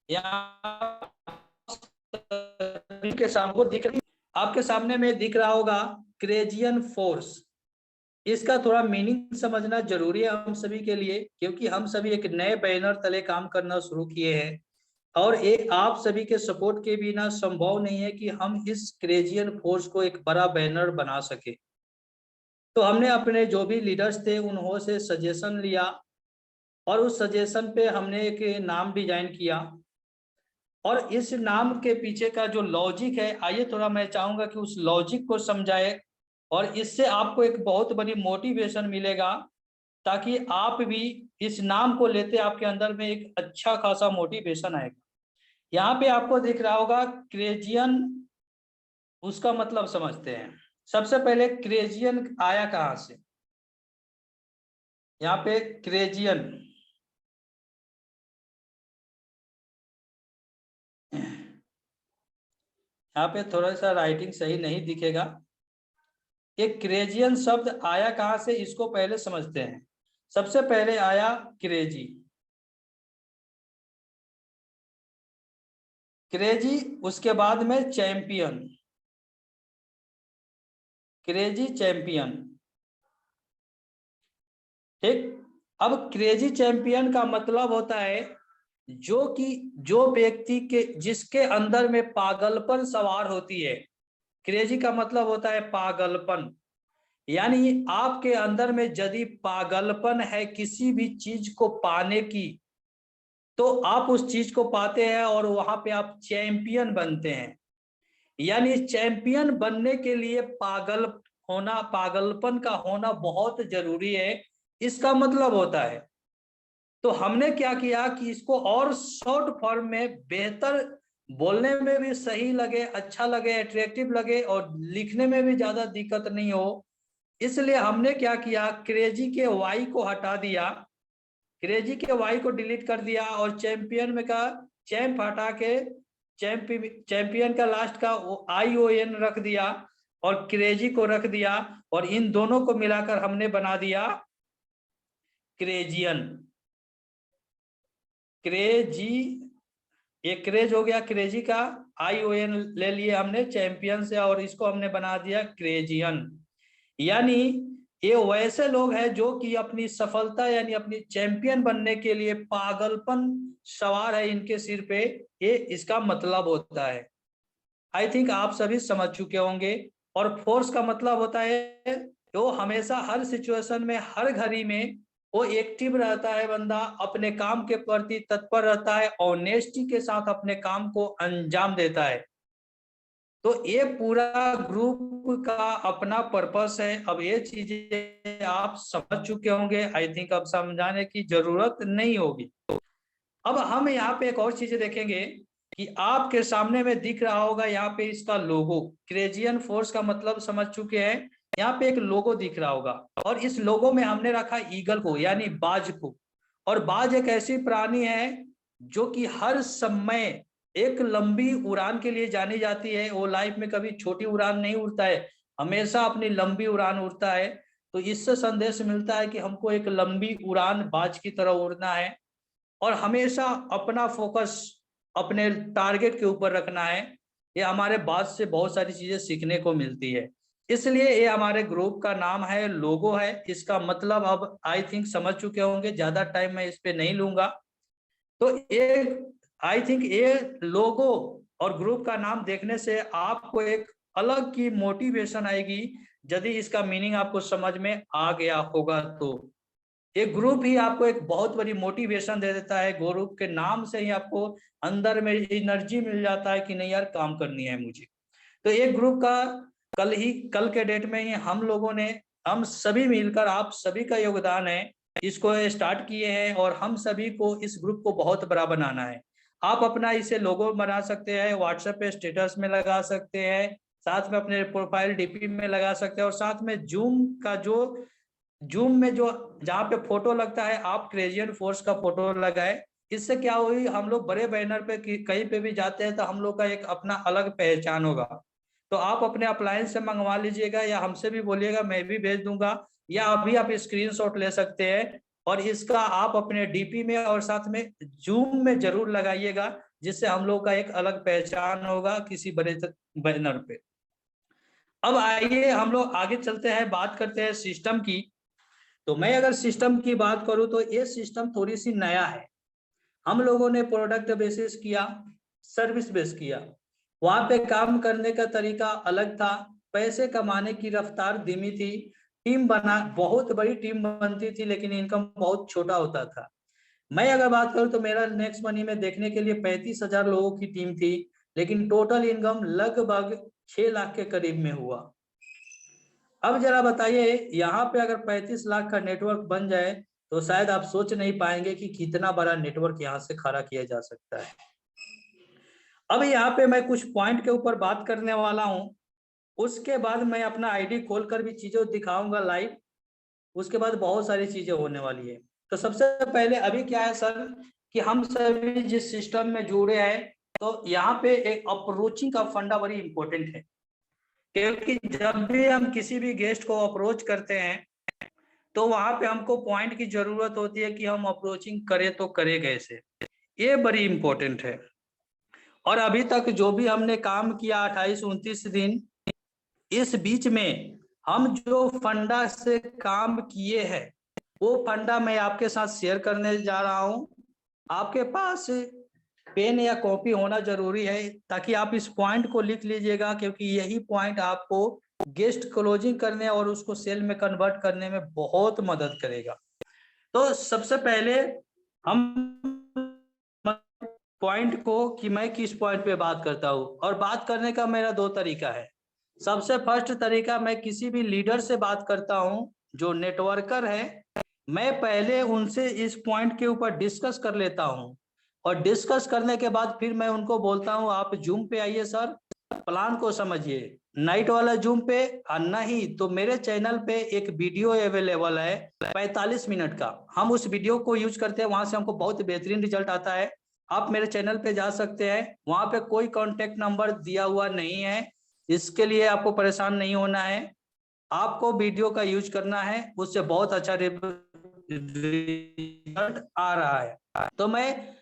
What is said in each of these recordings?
यहाँ के सामने आपके सामने में दिख रहा होगा क्रेजियन फोर्स। इसका थोड़ा मीनिंग समझना जरूरी है हम सभी के लिए, क्योंकि हम सभी एक नए बैनर तले काम करना शुरू किए हैं और ये आप सभी के सपोर्ट के बिना संभव नहीं है कि हम इस क्रेजियन फोर्स को एक बड़ा बैनर बना सके। तो हमने अपने जो भी लीडर्स थे उन्हों से सजेशन लिया और उस सजेशन पे हमने एक नाम डिजाइन किया और इस नाम के पीछे का जो लॉजिक है, आइए थोड़ा मैं चाहूंगा कि उस लॉजिक को समझाए और इससे आपको एक बहुत बड़ी मोटिवेशन मिलेगा, ताकि आप भी इस नाम को लेते आपके अंदर में एक अच्छा खासा मोटिवेशन आएगा। यहाँ पे आपको दिख रहा होगा क्रेजियन, उसका मतलब समझते हैं। सबसे पहले क्रेजियन आया कहाँ से? यहाँ पे क्रेजियन, यहाँ पे थोड़ा सा राइटिंग सही नहीं दिखेगा। ये क्रेजियन शब्द आया कहाँ से, इसको पहले समझते हैं। सबसे पहले आया क्रेजी। क्रेजी, उसके बाद में चैंपियन, क्रेजी चैंपियन। ठीक। अब क्रेजी चैंपियन का मतलब होता है जो व्यक्ति के जिसके अंदर में पागलपन सवार होती है। क्रेजी का मतलब होता है पागलपन, यानी आपके अंदर में यदि पागलपन है किसी भी चीज को पाने की, तो आप उस चीज को पाते हैं और वहां पे आप चैंपियन बनते हैं। यानी चैंपियन बनने के लिए पागलपन का होना बहुत जरूरी है, इसका मतलब होता है। तो हमने क्या किया कि इसको और शॉर्ट फॉर्म में बेहतर, बोलने में भी सही लगे, अच्छा लगे, अट्रैक्टिव लगे और लिखने में भी ज्यादा दिक्कत नहीं हो, इसलिए हमने क्या किया, क्रेजी के वाई को हटा दिया, क्रेजी के वाई को डिलीट कर दिया और चैंपियन में का चैंप हटा के चैंपियन का लास्ट का ION रख दिया और क्रेजी को रख दिया और इन दोनों को मिलाकर हमने बना दिया क्रेजियन। क्रेजी, ये क्रेज हो गया क्रेजी का, ION ले लिए हमने चैंपियन से और इसको हमने बना दिया क्रेजियन। यानी ये वैसे लोग हैं जो कि अपनी सफलता यानी अपनी चैंपियन बनने के लिए पागलपन सवार है इनके सिर पे, ये इसका मतलब होता है। आई थिंक आप सभी समझ चुके होंगे। और फोर्स का मतलब होता है जो हमेशा हर सिचुएशन में हर घड़ी में वो एक्टिव रहता है, बंदा अपने काम के प्रति तत्पर रहता है, ऑनेस्टी के साथ अपने काम को अंजाम देता है। तो ये पूरा ग्रुप का अपना पर्पस है। अब ये चीजें आप समझ चुके होंगे, आई थिंक अब समझाने की जरूरत नहीं होगी। अब हम यहाँ पे एक और चीज देखेंगे कि आपके सामने में दिख रहा होगा यहाँ पे इसका लोगो, क्रेजियन फोर्स का मतलब समझ चुके हैं। यहाँ पे एक लोगो दिख रहा होगा और इस लोगो में हमने रखा ईगल को यानी बाज को। और बाज एक ऐसी प्राणी है जो कि हर समय एक लंबी उड़ान के लिए जानी जाती है। वो लाइफ में कभी छोटी उड़ान नहीं उड़ता है, हमेशा अपनी लंबी उड़ान उड़ता है। तो इससे संदेश मिलता है कि हमको एक लंबी उड़ान बाज की तरह उड़ना है और हमेशा अपना फोकस अपने टारगेट के ऊपर रखना है। ये हमारे बात से बहुत सारी चीजें सीखने को मिलती है। इसलिए ये हमारे ग्रुप का नाम है, लोगो है। इसका मतलब अब आई थिंक समझ चुके होंगे, ज्यादा टाइम मैं इस पे नहीं लूंगा। तो ये आई थिंक ये लोगो और ग्रुप का नाम देखने से आपको एक अलग की मोटिवेशन आएगी, यदि इसका मीनिंग आपको समझ में आ गया होगा। तो एक ग्रुप ही आपको एक बहुत बड़ी मोटिवेशन दे देता है, ग्रुप के नाम से ही आपको अंदर में एनर्जी मिल जाता है कि नहीं यार काम करनी है मुझे। तो एक ग्रुप का कल के डेट में ही हम लोगों ने, हम सभी मिलकर, आप सभी का योगदान है, इसको स्टार्ट किए हैं और हम सभी को इस ग्रुप को बहुत बड़ा बनाना है। आप अपना इसे लोगो बना सकते हैं, व्हाट्सएप पे स्टेटस में लगा सकते हैं, साथ में अपने प्रोफाइल DP में लगा सकते हैं और साथ में जूम में जो जहाँ पे फोटो लगता है आप क्रेजियन फोर्स का फोटो लगाए। इससे क्या हुई, हम लोग बड़े बैनर पे कहीं पे भी जाते हैं तो हम लोग का एक अपना अलग पहचान होगा। तो आप अपने अप्लायंस से मंगवा लीजिएगा या हमसे भी बोलिएगा, मैं भी भेज दूंगा, या अभी आप स्क्रीनशॉट ले सकते हैं और इसका आप अपने DP में और साथ में जूम में जरूर लगाइएगा, जिससे हम लोग का एक अलग पहचान होगा किसी बड़े बैनर पे। अब आइए हम लोग आगे चलते हैं, बात करते हैं सिस्टम की। तो मैं अगर सिस्टम की बात करूं तो ये सिस्टम थोड़ी सी नया है। हम लोगों ने प्रोडक्ट बेसिस किया, सर्विस बेस किया। वहां पे काम करने का तरीका अलग था, पैसे कमाने की रफ्तार धीमी थी, टीम बना बहुत बड़ी टीम बनती थी लेकिन इनकम बहुत छोटा होता था। मैं अगर बात करूं तो मेरा नेक्स्ट मनी में देखने के लिए 35,000 लोगों की टीम थी, लेकिन टोटल इनकम लगभग 6 लाख के करीब में हुआ। अब जरा बताइए, यहाँ पे अगर 35 लाख का नेटवर्क बन जाए तो शायद आप सोच नहीं पाएंगे कि कितना बड़ा नेटवर्क यहाँ से खड़ा किया जा सकता है। अब यहाँ पे मैं कुछ पॉइंट के ऊपर बात करने वाला हूँ, उसके बाद मैं अपना आईडी खोलकर भी चीजें दिखाऊंगा लाइव। उसके बाद बहुत सारी चीजें होने वाली है। तो सबसे पहले अभी क्या है सर कि हम सभी जिस सिस्टम में जुड़े हैं, तो यहाँ पे एक अप्रोचिंग का फंडा बड़ी इंपॉर्टेंट है, क्योंकि जब भी हम किसी भी गेस्ट को अप्रोच करते हैं तो वहां पे हमको पॉइंट की जरूरत होती है कि हम अप्रोचिंग करें तो करें कैसे। ये बड़ी इंपॉर्टेंट है। और अभी तक जो भी हमने काम किया 28-29 दिन, इस बीच में हम जो फंडा से काम किए हैं वो फंडा मैं आपके साथ शेयर करने जा रहा हूं। आपके पास पेन या कॉपी होना जरूरी है ताकि आप इस पॉइंट को लिख लीजिएगा, क्योंकि यही पॉइंट आपको गेस्ट क्लोजिंग करने और उसको सेल में कन्वर्ट करने में बहुत मदद करेगा। तो सबसे पहले हम पॉइंट को कि मैं किस पॉइंट पे बात करता हूँ, और बात करने का मेरा 2 तरीका है। सबसे फर्स्ट तरीका, मैं किसी भी लीडर से बात करता हूँ जो नेटवर्कर है, मैं पहले उनसे इस पॉइंट के ऊपर डिस्कस कर लेता हूँ, और डिस्कस करने के बाद फिर मैं उनको बोलता हूँ आप जूम पे आइए सर, प्लान को समझिए, नाइट वाला जूम पे। और नहीं तो मेरे चैनल पे एक वीडियो अवेलेबल है 45 मिनट का, हम उस वीडियो को यूज करते हैं, वहां से हमको बहुत बेहतरीन रिजल्ट आता है। आप मेरे चैनल पे जा सकते हैं, वहां पे कोई कॉन्टेक्ट नंबर दिया हुआ नहीं है, इसके लिए आपको परेशान नहीं होना है। आपको वीडियो का यूज करना है, उससे बहुत अच्छा रिजल्ट आ रहा है। तो मैं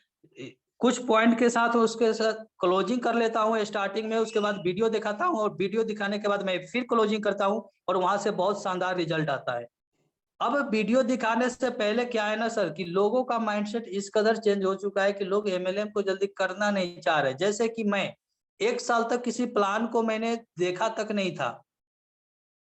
कुछ पॉइंट के साथ उसके साथ क्लोजिंग कर लेता हूँ स्टार्टिंग में, उसके बाद वीडियो दिखाता हूँ, और वीडियो दिखाने के बाद मैं फिर क्लोजिंग करता हूँ, और वहां से बहुत शानदार रिजल्ट आता है। अब वीडियो दिखाने से पहले क्या है ना सर कि लोगों का माइंडसेट इस कदर चेंज हो चुका है कि लोग एमएलएम को जल्दी करना नहीं चाह रहे। जैसे कि मैं 1 साल तक किसी प्लान को मैंने देखा तक नहीं था,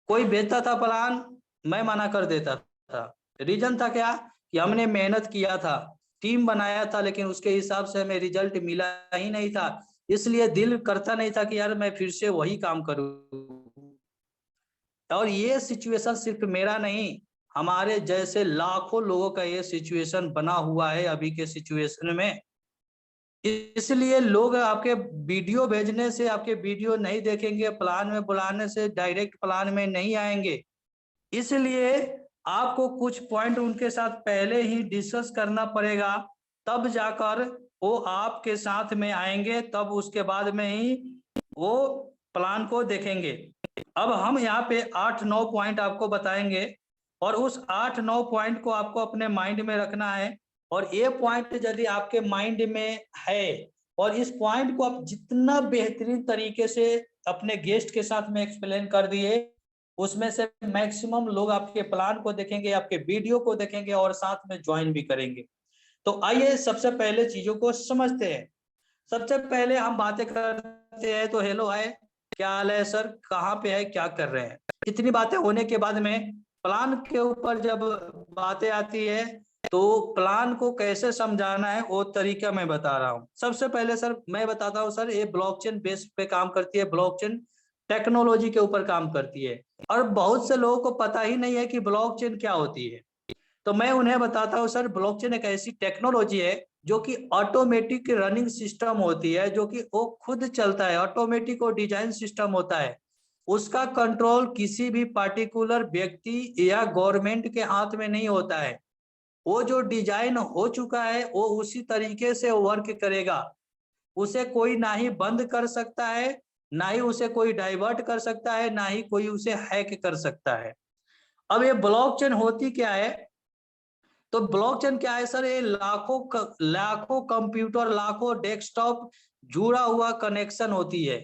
कोई बेचता था प्लान, मैं मना कर देता था। रीजन था क्या कि हमने मेहनत किया था, टीम बनाया था, लेकिन उसके हिसाब से हमें रिजल्ट मिला ही नहीं था, इसलिए दिल करता नहीं था कि यार मैं फिर से वही काम करूं। और ये सिचुएशन सिर्फ मेरा नहीं, हमारे जैसे लाखों लोगों का ये सिचुएशन बना हुआ है अभी के सिचुएशन में। इसलिए लोग आपके वीडियो भेजने से आपके वीडियो नहीं देखेंगे, प्लान में बुलाने से डायरेक्ट प्लान में नहीं आएंगे। इसलिए आपको कुछ पॉइंट उनके साथ पहले ही डिस्कस करना पड़ेगा, तब जाकर वो आपके साथ में आएंगे, तब उसके बाद में ही वो प्लान को देखेंगे। अब हम यहाँ पे 8-9 पॉइंट आपको बताएंगे, और उस 8-9 पॉइंट को आपको अपने माइंड में रखना है। और ये पॉइंट यदि आपके माइंड में है, और इस पॉइंट को आप जितना बेहतरीन तरीके से अपने गेस्ट के साथ में एक्सप्लेन कर दिए, उसमें से मैक्सिमम लोग आपके प्लान को देखेंगे, आपके वीडियो को देखेंगे, और साथ में ज्वाइन भी करेंगे। तो आइए सबसे पहले चीजों को समझते हैं। सबसे पहले हम बातें करते हैं, तो हेलो है, क्या हाल है सर, कहाँ पे है, क्या कर रहे हैं। इतनी बातें होने के बाद में प्लान के ऊपर जब बातें आती है, तो प्लान को कैसे समझाना है वो तरीका मैं बता रहा हूँ। सबसे पहले सर मैं बताता हूँ सर, ये ब्लॉकचेन बेस पे काम करती है, ब्लॉकचेन टेक्नोलॉजी के ऊपर काम करती है, और बहुत से लोगों को पता ही नहीं है कि ब्लॉकचेन क्या होती है। तो मैं उन्हें बताता हूँ सर, ब्लॉकचेन एक ऐसी टेक्नोलॉजी है जो कि ऑटोमेटिक रनिंग सिस्टम होती है, जो कि वो खुद चलता है, ऑटोमेटिक और डिजाइन सिस्टम होता है। उसका कंट्रोल किसी भी पार्टिकुलर व्यक्ति या गवर्नमेंट के हाथ में नहीं होता है। वो जो डिजाइन हो चुका है वो उसी तरीके से वर्क करेगा, उसे कोई ना ही बंद कर सकता है, ना ही उसे कोई डाइवर्ट कर सकता है, ना ही कोई उसे हैक कर सकता है। अब ये ब्लॉकचेन होती क्या है, तो ब्लॉकचेन क्या है सर? ये लाखों कंप्यूटर, लाखों डेस्कटॉप जुड़ा हुआ कनेक्शन होती है।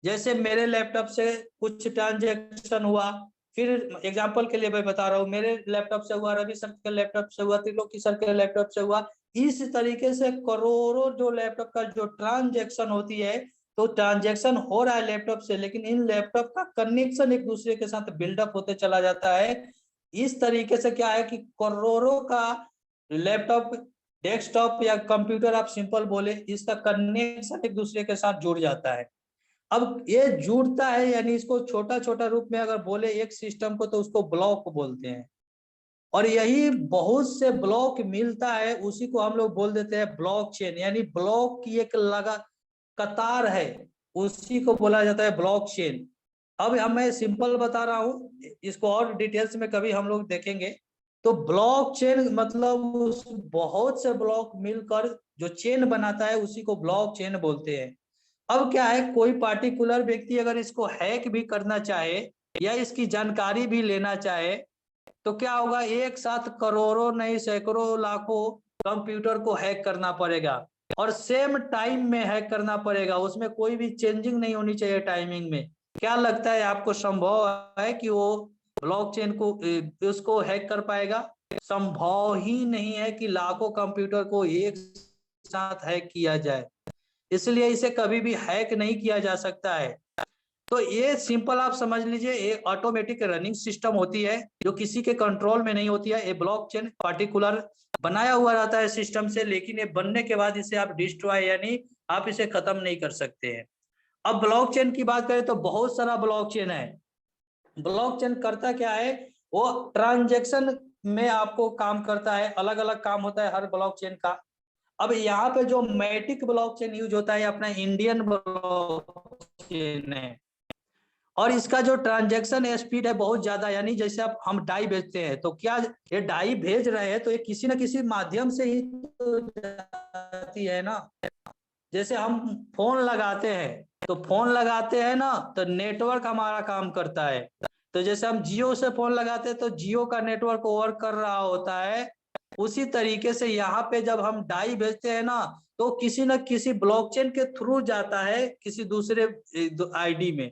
जैसे मेरे लैपटॉप से कुछ ट्रांजेक्शन हुआ, फिर एग्जांपल के लिए मैं बता रहा हूँ, मेरे लैपटॉप से हुआ, रवि सर के लैपटॉप से हुआ, त्रिलोकी सर के लैपटॉप से हुआ। इस तरीके से करोड़ों जो लैपटॉप का जो ट्रांजेक्शन होती है, तो ट्रांजेक्शन हो रहा है लैपटॉप से, लेकिन इन लैपटॉप का कनेक्शन एक दूसरे के साथ बिल्डअप होते चला जाता है। इस तरीके से क्या है कि करोड़ों का लैपटॉप, डेस्कटॉप या कंप्यूटर आप सिंपल बोले, इसका कनेक्शन एक दूसरे के साथ जुड़ जाता है। अब ये जुड़ता है, यानी इसको छोटा छोटा रूप में अगर बोले एक सिस्टम को, तो उसको ब्लॉक बोलते हैं। और यही बहुत से ब्लॉक मिलता है, उसी को हम लोग बोल देते हैं ब्लॉकचेन, यानी ब्लॉक की एक लगा कतार है, उसी को बोला जाता है ब्लॉकचेन। अब मैं सिंपल बता रहा हूँ, इसको और डिटेल्स में कभी हम लोग देखेंगे। तो ब्लॉकचेन मतलब उस बहुत से ब्लॉक मिलकर जो चेन बनाता है, उसी को ब्लॉकचेन बोलते हैं। अब क्या है, कोई पार्टिकुलर व्यक्ति अगर इसको हैक भी करना चाहे या इसकी जानकारी भी लेना चाहे, तो क्या होगा, एक साथ करोड़ों नहीं सैकड़ों लाखों कंप्यूटर को हैक करना पड़ेगा, और सेम टाइम में हैक करना पड़ेगा, उसमें कोई भी चेंजिंग नहीं होनी चाहिए टाइमिंग में। क्या लगता है आपको, संभव है कि वो ब्लॉकचेन को उसको हैक कर पाएगा? संभव ही नहीं है कि लाखों कंप्यूटर को एक साथ हैक किया जाए, इसलिए इसे कभी भी हैक नहीं किया जा सकता है। तो ये सिंपल आप समझ लीजिए, एक ऑटोमेटिक रनिंग सिस्टम होती है जो किसी के कंट्रोल में नहीं होती है। ये ब्लॉकचेन पार्टिकुलर बनाया हुआ रहता है सिस्टम से, लेकिन ये बनने के बाद इसे आप डिस्ट्रॉय, यानी आप इसे खत्म नहीं कर सकते हैं। अब ब्लॉकचेन की बात करें तो बहुत सारा ब्लॉकचेन है। ब्लॉकचेन करता क्या है, वो ट्रांजेक्शन में आपको काम करता है, अलग अलग काम होता है हर ब्लॉकचेन का। अब यहाँ पे जो मैटिक ब्लॉकचेन यूज होता है, अपना इंडियन ब्लॉकचेन है, और इसका जो ट्रांजैक्शन स्पीड है बहुत ज्यादा, यानी जैसे आप हम डाई भेजते हैं, तो क्या ये डाई भेज रहे हैं तो ये किसी ना किसी माध्यम से ही तो जाती है ना। जैसे हम फोन लगाते हैं, तो फोन लगाते हैं ना, तो नेटवर्क हमारा काम करता है। तो जैसे हम जियो से फोन लगाते हैं, तो जियो का नेटवर्क वर्क कर रहा होता है। उसी तरीके से यहाँ पे जब हम डाई भेजते हैं ना, तो किसी न किसी ब्लॉकचेन के थ्रू जाता है किसी दूसरे आईडी में।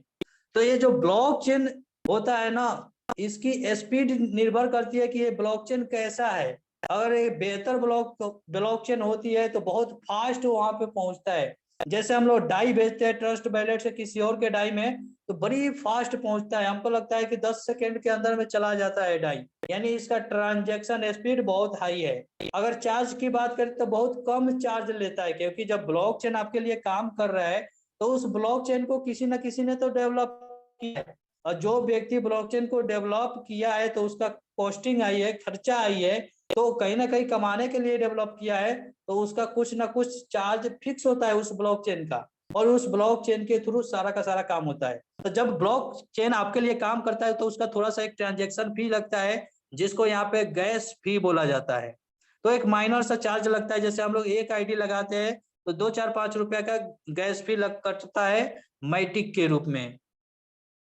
तो ये जो ब्लॉकचेन होता है ना, इसकी स्पीड निर्भर करती है कि ये ब्लॉकचेन कैसा है। अगर ये बेहतर ब्लॉकचेन होती है तो बहुत फास्ट वहां पे पहुंचता है। जैसे हम लोग डाई भेजते हैं ट्रस्ट वैलेट से किसी और के डाई में, तो बड़ी फास्ट पहुंचता है, हमको लगता है कि 10 सेकेंड के अंदर में चला जाता है डाई, यानी इसका ट्रांजैक्शन स्पीड बहुत हाई है। अगर चार्ज की बात करें तो बहुत कम चार्ज लेता है, क्योंकि जब ब्लॉकचेन आपके लिए काम कर रहा है, तो उस ब्लॉकचेन को किसी न किसी ने तो डेवलप किया है, और जो व्यक्ति ब्लॉकचेन को डेवलप किया है तो उसका कॉस्टिंग आई है, खर्चा आई है, तो कहीं ना कहीं कमाने के लिए डेवलप किया है, तो उसका कुछ ना कुछ चार्ज फिक्स होता है उस ब्लॉकचेन का, और उस ब्लॉकचेन के थ्रू सारा का सारा काम होता है। तो जब ब्लॉकचेन आपके लिए काम करता है, तो उसका थोड़ा सा एक ट्रांजेक्शन फी लगता है, जिसको यहाँ पे गैस फी बोला जाता है। तो एक माइनर सा चार्ज लगता है, जैसे हम लोग एक आईडी लगाते हैं तो 2-4-5 रुपया का गैस फी कटता है मैटिक के रूप में।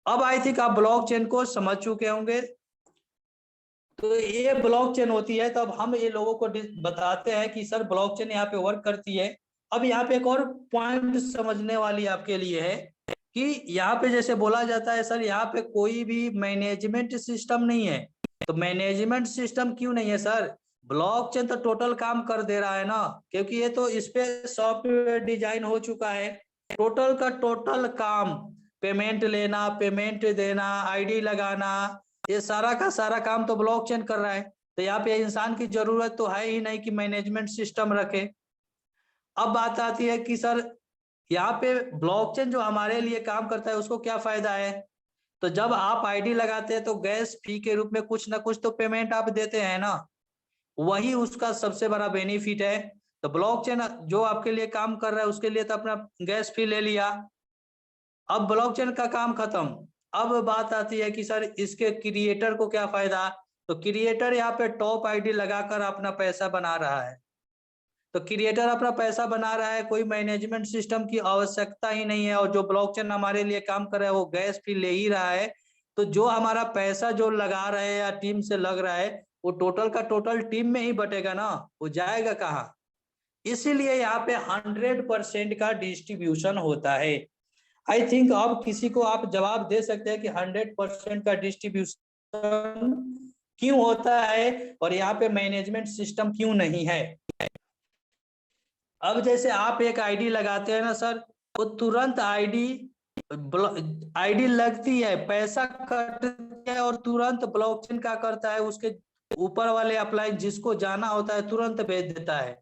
अब आई थिंक आप ब्लॉकचेन को समझ चुके होंगे। तो ये ब्लॉकचेन होती है, तो अब हम ये लोगों को बताते हैं कि सर ब्लॉकचेन यहाँ पे वर्क करती है। अब यहाँ पे एक और पॉइंट समझने वाली आपके लिए है कि यहाँ पे जैसे बोला जाता है सर, यहाँ पे कोई भी मैनेजमेंट सिस्टम नहीं है। तो मैनेजमेंट सिस्टम क्यों नहीं है सर? ब्लॉकचेन तो टोटल काम कर दे रहा है ना, क्योंकि ये तो इस पे सॉफ्टवेयर डिजाइन हो चुका है। टोटल का टोटल काम, पेमेंट लेना, पेमेंट देना, आईडी लगाना, ये सारा का सारा काम तो ब्लॉकचेन कर रहा है। तो यहाँ पे इंसान की जरूरत तो है ही नहीं कि मैनेजमेंट सिस्टम रखे। अब बात आती है कि सर यहाँ पे ब्लॉकचेन जो हमारे लिए काम करता है, उसको क्या फायदा है? तो जब आप आईडी लगाते हैं तो गैस फी के रूप में कुछ ना कुछ तो पेमेंट आप देते हैं ना, वही उसका सबसे बड़ा बेनिफिट है। तो ब्लॉकचेन जो आपके लिए काम कर रहा है, उसके लिए तो अपना गैस फी ले लिया, अब ब्लॉकचेन का काम खत्म। अब बात आती है कि सर इसके क्रिएटर को क्या फायदा? तो क्रिएटर यहाँ पे टॉप आईडी लगाकर अपना पैसा बना रहा है। तो क्रिएटर अपना पैसा बना रहा है, कोई मैनेजमेंट सिस्टम की आवश्यकता ही नहीं है, और जो ब्लॉकचेन हमारे लिए काम कर रहा है वो गैस फी ले ही रहा है। तो जो हमारा पैसा जो लगा रहे हैं या टीम से लग रहा है, वो टोटल का टोटल टीम में ही बटेगा ना, वो जाएगा कहाँ। इसीलिए यहाँ पे 100% का डिस्ट्रीब्यूशन होता है। आई थिंक अब किसी को आप जवाब दे सकते हैं कि 100% का डिस्ट्रीब्यूशन क्यों होता है और यहाँ पे मैनेजमेंट सिस्टम क्यों नहीं है। अब जैसे आप एक आईडी लगाते हैं ना सर, वो तुरंत आईडी लगती है, पैसा कटता है और तुरंत ब्लॉकचेन क्या करता है, उसके ऊपर वाले अप्लाई जिसको जाना होता है तुरंत भेज देता है।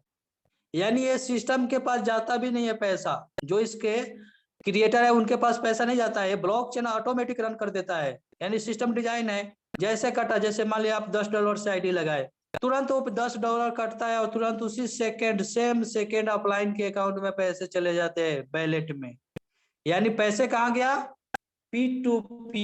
यानी ये सिस्टम के पास जाता भी नहीं है पैसा, जो इसके क्रिएटर है उनके पास पैसा नहीं जाता है, ब्लॉकचेन ऑटोमेटिक रन कर देता है। यानी सिस्टम डिजाइन है, जैसे कटा, जैसे मान लिया आप $10 से आईडी लगाए, तुरंत वो $10 कटता है और तुरंत उसी सेकेंड, सेम सेकेंड अपलाइन के अकाउंट में पैसे चले जाते हैं वैलेट में। यानी पैसे कहाँ गया, P2P,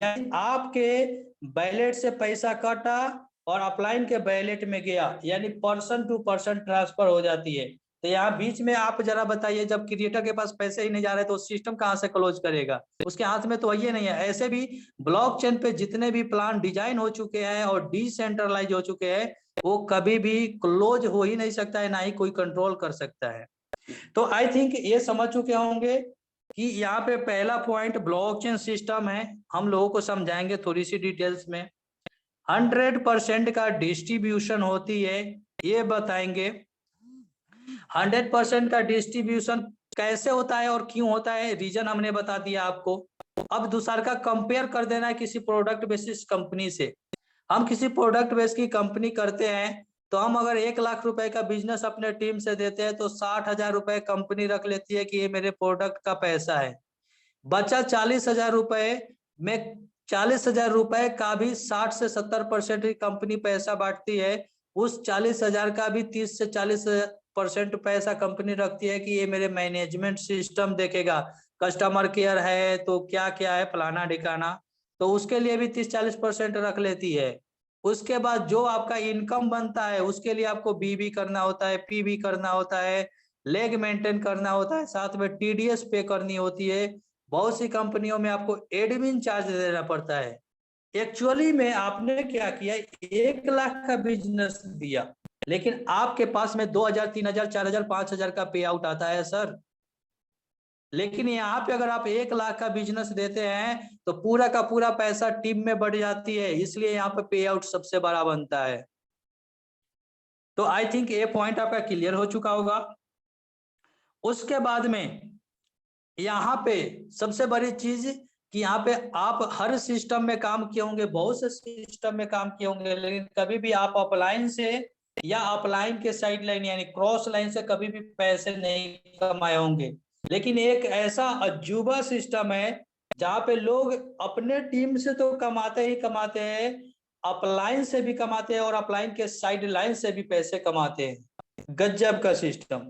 यानी आपके वैलेट से पैसा कटा और अपलाइन के वैलेट में गया, यानी पर्सन टू पर्सन ट्रांसफर हो जाती है। तो यहाँ बीच में आप जरा बताइए, जब क्रिएटर के पास पैसे ही नहीं जा रहे तो सिस्टम कहाँ से क्लोज करेगा, उसके हाथ में तो ये नहीं है। ऐसे भी ब्लॉकचेन पे जितने भी प्लान डिजाइन हो चुके हैं और डिसेंट्रलाइज हो चुके हैं, वो कभी भी क्लोज हो ही नहीं सकता है, ना ही कोई कंट्रोल कर सकता है। तो आई थिंक ये समझ चुके होंगे कि यहाँ पे पहला पॉइंट ब्लॉकचेन सिस्टम है, हम लोगों को समझाएंगे थोड़ी सी डिटेल्स में। 100% का डिस्ट्रीब्यूशन होती है, ये बताएंगे। 100% का डिस्ट्रीब्यूशन कैसे होता है और क्यों होता है, रीजन हमने बता दिया आपको। अब दूसरा का कंपेयर कर देना है किसी प्रोडक्ट बेसिस कंपनी से। हम किसी प्रोडक्ट बेस की कंपनी करते हैं, तो हम अगर 1 लाख रुपए का बिजनेस अपने टीम से देते हैं तो 60,000 रुपए कंपनी रख लेती है कि ये मेरे प्रोडक्ट का पैसा है। बचा 40,000 रुपए में, 40,000 रुपए का भी 60 से 70% की कंपनी पैसा बांटती है। उस 40,000 का भी 30 से 40% पैसा कंपनी रखती है कि ये मेरे मैनेजमेंट सिस्टम देखेगा, कस्टमर केयर है तो क्या क्या है फलाना ढिकाना, तो उसके लिए भी 30-40% रख लेती है। उसके बाद जो आपका इनकम बनता है उसके लिए आपको बी भी करना होता है, पी भी करना होता है, लेग मेंटेन करना होता है, साथ में टीडीएस पे करनी होती है। बहुत सी कंपनियों में आपको एडमिन चार्ज देना पड़ता है। एक्चुअली में आपने क्या किया, 1 लाख का बिजनेस दिया, लेकिन आपके पास में 2,000, 3,000, 4,000, 5,000 का पे आउट आता है सर। लेकिन यहाँ पे अगर आप 1 लाख का बिजनेस देते हैं तो पूरा का पूरा पैसा टीम में बढ़ जाती है, इसलिए यहाँ पे पे आउट सबसे बड़ा बनता है। तो आई थिंक ये पॉइंट आपका क्लियर हो चुका होगा। उसके बाद में यहाँ पे सबसे बड़ी चीज कि यहाँ पे आप हर सिस्टम में काम किए होंगे, बहुत से सिस्टम में काम किए होंगे, लेकिन कभी भी आप अपलाइन से या अपलाइन के साइड लाइन यानी क्रॉस लाइन से कभी भी पैसे नहीं कमाए होंगे। लेकिन एक ऐसा अजूबा सिस्टम है जहाँ पे लोग अपने टीम से तो कमाते ही कमाते हैं, अपलाइन से भी कमाते हैं और अपलाइन के साइड लाइन से भी पैसे कमाते हैं। गजब का सिस्टम।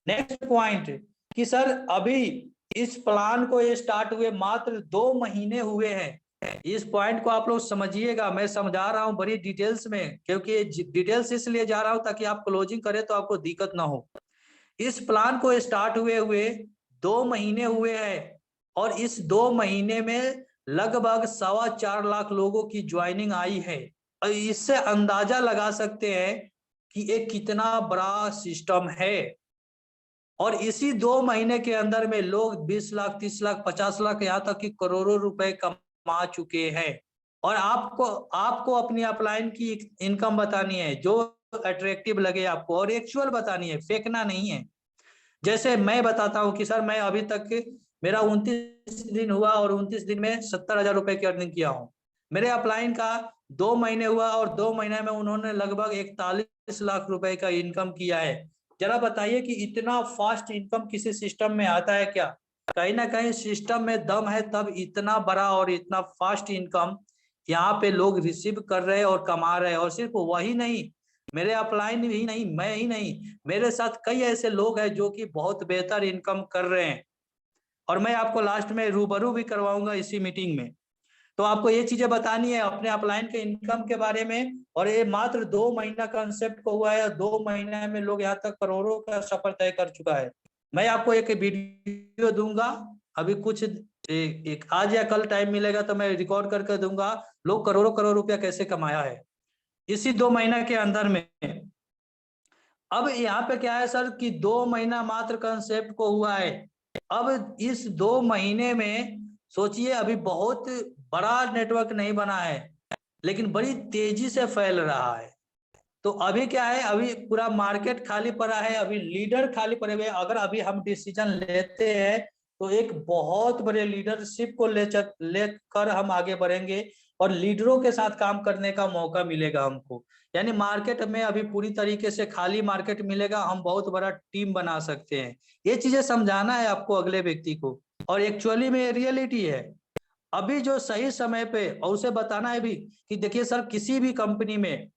नेक्स्ट पॉइंट कि सर अभी इस प्लान को ये स्टार्ट हुए मात्र 2 महीने हुए हैं। इस पॉइंट को आप लोग समझिएगा, मैं समझा रहा हूं बड़ी डिटेल्स में, क्योंकि डिटेल्स इसलिए जा रहा हूं ताकि आप क्लोजिंग करें तो आपको दिक्कत ना हो। इस प्लान को स्टार्ट हुए 2 महीने हुए हैं और इस 2 महीने में लगभग 4.25 लाख लोगों की ज्वाइनिंग आई है। और इससे अंदाजा लगा सकते हैं कि ये कितना बड़ा सिस्टम है। और इसी 2 महीने के अंदर में लोग 20 लाख, 30 लाख, 50 लाख, यहाँ तक कि करोड़ों रुपए कमा चुके हैं। और आपको अपनी अपलाइन की इनकम बतानी है जो अट्रैक्टिव लगे आपको, और एक्चुअल बतानी है, फेंकना नहीं है। जैसे मैं बताता हूँ कि सर मैं अभी तक मेरा 29 दिन हुआ और 29 दिन में 70,000 रुपए की अर्निंग किया हूँ। मेरे अपलाइन का 2 महीने हुआ और 2 महीने में उन्होंने लगभग 41 लाख रुपए का इनकम किया है। जरा बताइए कि इतना फास्ट इनकम किसी सिस्टम में आता है क्या? कहीं ना कहीं सिस्टम में दम है, तब इतना बड़ा और इतना फास्ट इनकम यहाँ पे लोग रिसीव कर रहे हैं और कमा रहे हैं। और सिर्फ वही नहीं, मेरे अपलाइन ही नहीं, मैं ही नहीं, मेरे साथ कई ऐसे लोग हैं जो कि बहुत बेहतर इनकम कर रहे हैं। और मैं आपको लास्ट में रूबरू भी करवाऊंगा इसी मीटिंग में। तो आपको ये चीजें बतानी है अपने अपलाइन के इनकम के बारे में। और ये मात्र 2 महीना कंसेप्ट को हुआ है, 2 महीने में लोग यहाँ तक करोड़ों का सफर तय कर चुका है। मैं आपको एक वीडियो दूंगा अभी, कुछ एक आज या कल टाइम मिलेगा तो मैं रिकॉर्ड करके दूंगा, लोग करोड़ों करोड़ रुपया कैसे कमाया है। इसी 2 महीना के अंदर में। अब यहाँ पे क्या है सर कि 2 महीना मात्र कंसेप्ट को हुआ है। अब इस 2 महीने में सोचिए, अभी बहुत बड़ा नेटवर्क नहीं बना है, लेकिन बड़ी तेजी से फैल रहा है। तो अभी क्या है, अभी पूरा मार्केट खाली पड़ा है, अभी लीडर खाली पड़े हुए हैं। अगर अभी हम डिसीजन लेते हैं तो एक बहुत बड़े लीडरशिप को लेकर हम आगे बढ़ेंगे और लीडरों के साथ काम करने का मौका मिलेगा हमको। यानी मार्केट में अभी पूरी तरीके से खाली मार्केट मिलेगा, हम बहुत बड़ा टीम बना सकते हैं। ये चीजें समझाना है आपको अगले व्यक्ति को, और एक्चुअली में रियलिटी है। अभी जो सही समय पे, और उसे बताना है भी कि देखिए सर, किसी भी कंपनी में,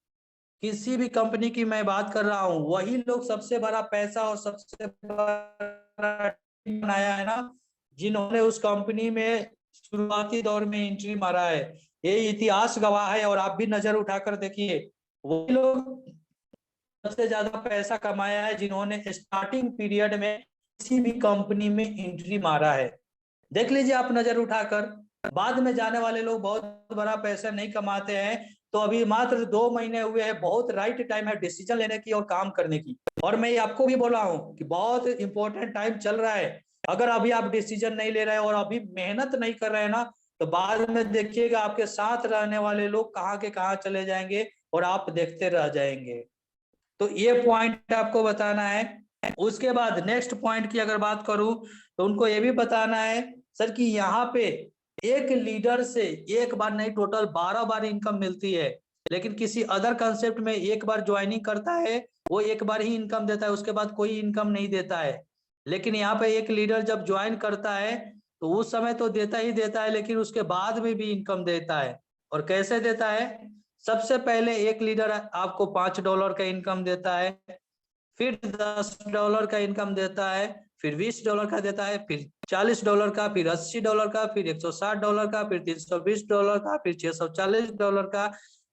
किसी भी कंपनी की मैं बात कर रहा हूं, वही लोग सबसे बड़ा पैसा और सबसे बड़ा टीम बनाया है ना, जिन्होंने उस कंपनी में शुरुआती दौर में एंट्री मारा है। ये इतिहास गवाह है, और आप भी नजर उठाकर देखिए, वही लोग सबसे ज्यादा पैसा कमाया है जिन्होंने स्टार्टिंग पीरियड में किसी भी कंपनी में एंट्री मारा है। देख लीजिए आप नजर उठाकर, बाद में जाने वाले लोग बहुत बड़ा पैसा नहीं कमाते हैं। तो अभी मात्र 2 महीने हुए हैं, बहुत राइट टाइम है डिसीजन लेने की और काम करने की। और मैं आपको भी बोला हूँ कि बहुत इंपॉर्टेंट टाइम चल रहा है। अगर अभी आप डिसीजन नहीं ले रहे हैं और अभी मेहनत नहीं कर रहे हैं ना, तो बाद में देखिएगा आपके साथ रहने वाले लोग कहाँ के कहाँ चले जाएंगे और आप देखते रह जाएंगे। तो ये पॉइंट आपको बताना है। उसके बाद नेक्स्ट पॉइंट की अगर बात करूं, तो उनको ये भी बताना है सर कि यहाँ पे एक लीडर से एक बार नहीं, टोटल 12 बार इनकम मिलती है। लेकिन किसी अदर कंसेप्ट में एक बार ज्वाइनिंग करता है, वो एक बार ही इनकम देता है, उसके बाद कोई इनकम नहीं देता है। लेकिन यहाँ पे एक लीडर जब ज्वाइन करता है तो उस समय तो देता ही देता है, लेकिन उसके बाद में भी इनकम देता है। और कैसे देता है? सबसे पहले एक लीडर आपको $5 का इनकम देता है, फिर $10 का इनकम देता है, फिर $20 का देता है, फिर $40 का, फिर $80 का, फिर $160 का, फिर $320 का, फिर $640 का।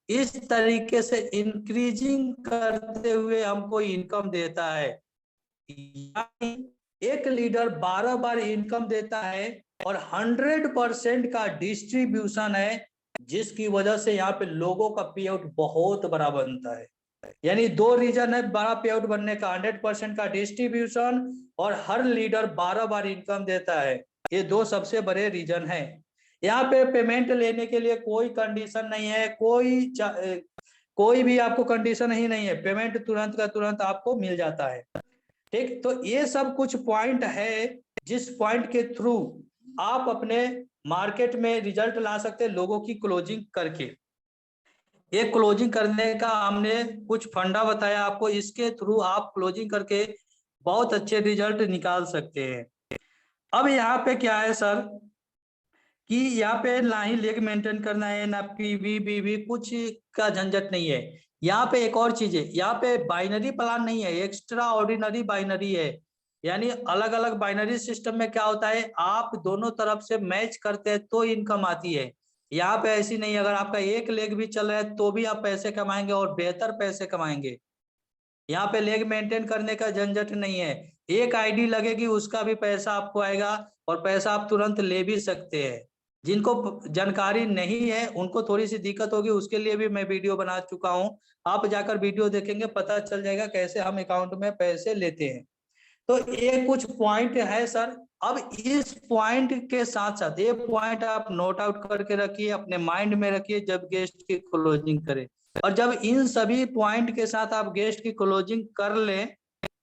इस तरीके से इंक्रीजिंग करते हुए हमको इनकम देता है। यानी एक लीडर 12 बार इनकम देता है और 100% का डिस्ट्रीब्यूशन है, जिसकी वजह से यहाँ पे लोगों का पे आउट बहुत बड़ा बनता है। यानी 2 रीजन है बड़ा पे आउट बनने का, 100% का डिस्ट्रीब्यूशन और हर लीडर 12 बार इनकम देता है। ये 2 सबसे बड़े रीजन है। यहाँ पे पेमेंट लेने के लिए कोई कंडीशन नहीं है, कोई भी आपको कंडीशन ही नहीं है, पेमेंट तुरंत का तुरंत आपको मिल जाता है। ठीक, तो ये सब कुछ पॉइंट है जिस पॉइंट के थ्रू आप अपने मार्केट में रिजल्ट ला सकते हैं लोगों की क्लोजिंग करके। ये क्लोजिंग करने का हमने कुछ फंडा बताया आपको, इसके थ्रू आप क्लोजिंग करके बहुत अच्छे रिजल्ट निकाल सकते हैं। अब यहाँ पे क्या है सर कि यहाँ पे ना ही लेग मेंटेन करना है, ना पीवी बीवी कुछ का झंझट नहीं है। यहाँ पे एक और चीज है, यहाँ पे बाइनरी प्लान नहीं है, एक्स्ट्रा ऑर्डिनरी बाइनरी है। यानी अलग अलग बाइनरी सिस्टम में क्या होता है, आप दोनों तरफ से मैच करते हैं तो इनकम आती है। यहाँ पे ऐसी नहीं, अगर आपका एक लेग भी चल रहा है तो भी आप पैसे कमाएंगे और बेहतर पैसे कमाएंगे। यहाँ पे लेग मेंटेन करने का झंझट नहीं है, एक आईडी लगेगी उसका भी पैसा आपको आएगा और पैसा आप तुरंत ले भी सकते हैं। जिनको जानकारी नहीं है उनको थोड़ी सी दिक्कत होगी, उसके लिए भी मैं वीडियो बना चुका हूँ। आप जाकर वीडियो देखेंगे, पता चल जाएगा कैसे हम अकाउंट में पैसे लेते हैं। तो ये कुछ पॉइंट है सर। अब इस पॉइंट के साथ साथ ये पॉइंट आप नोट आउट करके रखिए, अपने माइंड में रखिए जब गेस्ट की क्लोजिंग करें। और जब इन सभी पॉइंट के साथ आप गेस्ट की क्लोजिंग कर लें,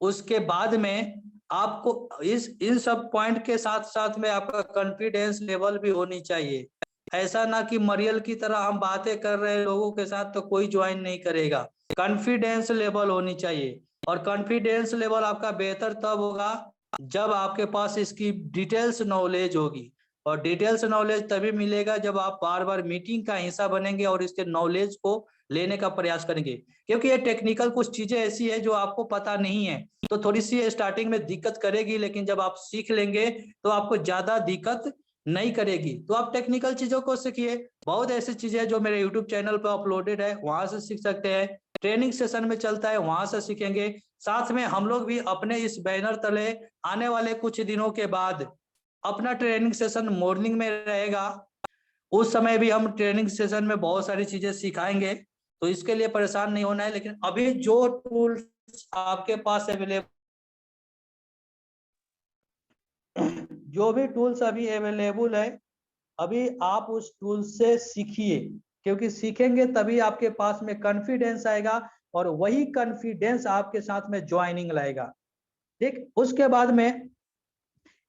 उसके बाद में आपको इस इन सब पॉइंट के साथ साथ में आपका कॉन्फिडेंस लेवल भी होनी चाहिए। ऐसा ना कि मरियल की तरह हम बातें कर रहे हैं लोगों के साथ तो कोई ज्वाइन नहीं करेगा। कॉन्फिडेंस लेवल होनी चाहिए, और कॉन्फिडेंस लेवल आपका बेहतर तब होगा जब आपके पास इसकी डिटेल्स नॉलेज होगी। और डिटेल्स नॉलेज तभी मिलेगा जब आप बार बार मीटिंग का हिस्सा बनेंगे और इसके नॉलेज को लेने का प्रयास करेंगे। क्योंकि ये टेक्निकल कुछ चीजें ऐसी है जो आपको पता नहीं है, तो थोड़ी सी स्टार्टिंग में दिक्कत करेगी, लेकिन जब आप सीख लेंगे तो आपको ज्यादा दिक्कत नहीं करेगी। तो आप टेक्निकल चीजों को सीखिए, बहुत ऐसी चीजें जो मेरे यूट्यूब चैनल पर अपलोडेड है, वहां से सीख सकते हैं। ट्रेनिंग सेशन में चलता है, वहां से सीखेंगे। साथ में हम लोग भी अपने इस बैनर तले आने वाले कुछ दिनों के बाद अपना ट्रेनिंग सेशन मॉर्निंग में रहेगा। उस समय भी हम ट्रेनिंग सेशन में बहुत सारी चीजें सिखाएंगे। तो इसके लिए परेशान नहीं होना है। लेकिन अभी जो टूल्स आपके पास अवेलेबल, जो भी टूल्स अभी अवेलेबल है, अभी आप उस टूल से सीखिए, क्योंकि सीखेंगे तभी आपके पास में कॉन्फिडेंस आएगा और वही कॉन्फिडेंस आपके साथ में ज्वाइनिंग लाएगा। ठीक, उसके बाद में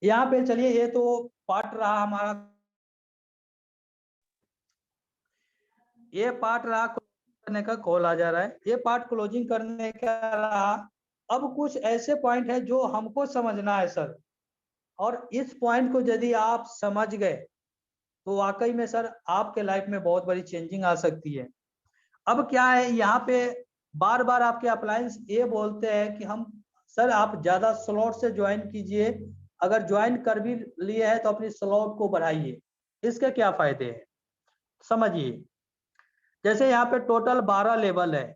यहाँ पे चलिए, ये तो पार्ट रहा हमारा, ये पार्ट रहा करने का, कॉल आ जा रहा है, ये पार्ट क्लोजिंग करने का रहा। अब कुछ ऐसे पॉइंट है जो हमको समझना है सर, और इस पॉइंट को यदि आप समझ गए तो वाकई में सर आपके लाइफ में बहुत बड़ी चेंजिंग आ सकती है। अब क्या है, यहाँ पे बार बार आपके अप्लायंस ये बोलते हैं कि हम सर आप ज्यादा स्लॉट से ज्वाइन कीजिए, अगर ज्वाइन कर भी लिए हैं तो अपनी स्लॉट को बढ़ाइए। इसके क्या फायदे हैं समझिए। जैसे यहाँ पे टोटल 12 लेवल है